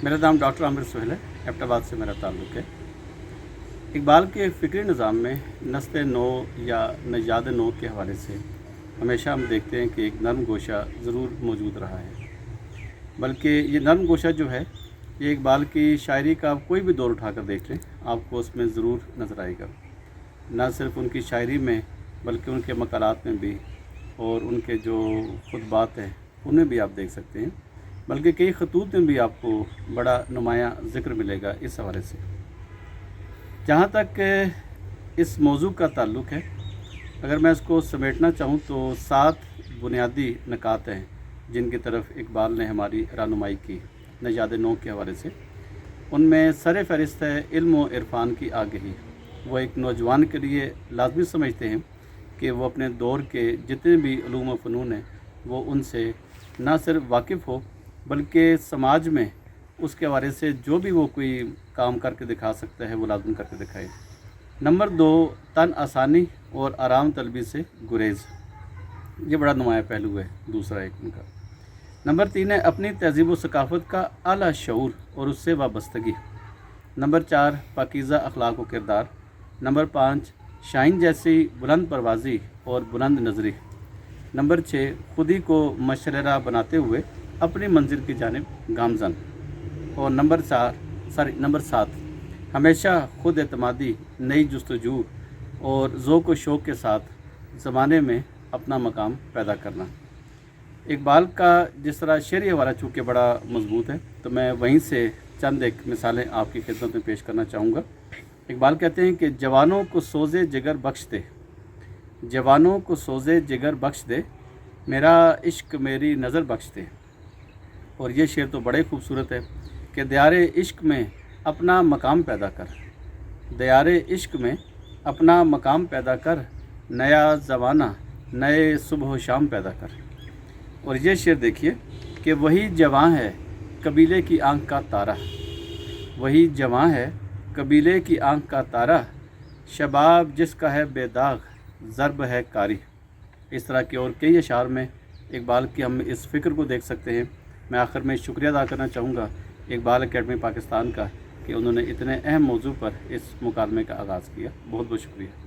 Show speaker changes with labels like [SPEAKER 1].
[SPEAKER 1] मेरा नाम डॉक्टर आमिर सुहेल है। एबटाबाद से मेरा ताल्लुक़ है। इकबाल के फ़िक्री निज़ाम में नस्ल नो या नजाद नो के हवाले से हमेशा हम देखते हैं कि एक नरम गोशा ज़रूर मौजूद रहा है। बल्कि ये नरम गोशा जो है, ये इकबाल की शायरी का आप कोई भी दौर उठाकर देख लें, आपको उसमें ज़रूर नज़र आएगा। न सिर्फ़ उनकी शायरी में बल्कि उनके मकालात में भी, और उनके जो खुतबात हैं उनमें भी आप देख सकते हैं। बल्कि कई खतूत में भी आपको बड़ा नुमायाँ ज़िक्र मिलेगा इस हवाले से। जहाँ तक इस मौजू का ताल्लुक़ है, अगर मैं इसको समेटना चाहूँ तो 7 बुनियादी नकात हैं जिनकी तरफ इकबाल ने हमारी रहनुमाई की नजाद नो के हवाले से। उनमें सर फ़हरिस्त है इल्म व इरफ़ान की आगही। वो एक नौजवान के लिए लाजमी समझते हैं कि वो अपने दौर के जितने भी उलूम व फ़नून हैं वो उनसे ना सिर्फ वाकिफ़ हो, बल्कि समाज में उसके हवाले से जो भी वो कोई काम करके दिखा सकता है वो लाज़िम करके दिखाए। नंबर 2, तन आसानी और आराम तलबी से गुरेज़। ये बड़ा नुमाया पहलू है दूसरा एक उनका। नंबर 3 है अपनी तहज़ीब व सकाफ़त का आला शऊर और उससे वाबस्तगी। नंबर 4, पाकीज़ा अखलाक व किरदार। नंबर 5, शाहीन जैसी बुलंद परवाज़ी और बुलंद नज़री। नंबर 6, खुदी को मशररा बनाते हुए अपनी मंजिल की जानिब गामज़न। और नंबर 7, हमेशा खुद एतमादी, नई जुस्तजू और ज़ौक़ व शौक़ के साथ ज़माने में अपना मकाम पैदा करना। इकबाल का जिस तरह शेरी हवाला चूँकि बड़ा मजबूत है, तो मैं वहीं से चंद एक मिसालें आपकी खिदमत में पेश करना चाहूँगा। इकबाल कहते हैं कि जवानों को सोज़े जिगर बख्श दे, जवानों को सोज़े जिगर बख्श दे, मेरा इश्क मेरी नज़र बख्श दे। और ये शेर तो बड़े खूबसूरत है कि दियारे इश्क में अपना मकाम पैदा कर, दियारे इश्क में अपना मकाम पैदा कर, नया ज़माना नए सुबह व शाम पैदा कर। और ये शेर देखिए कि वही जवां है कबीले की आंख का तारा, वही जवां है कबीले की आंख का तारा, शबाब जिसका है बेदाग ज़र्ब है कारी। इस तरह के और कई अशार में इकबाल की हम इस फ़िक्र को देख सकते हैं। मैं आखिर में शुक्रिया अदा करना चाहूँगा इकबाल अकेडमी पाकिस्तान का कि उन्होंने इतने अहम मौजू पर इस मुकालमे का आगाज़ किया। बहुत बहुत शुक्रिया।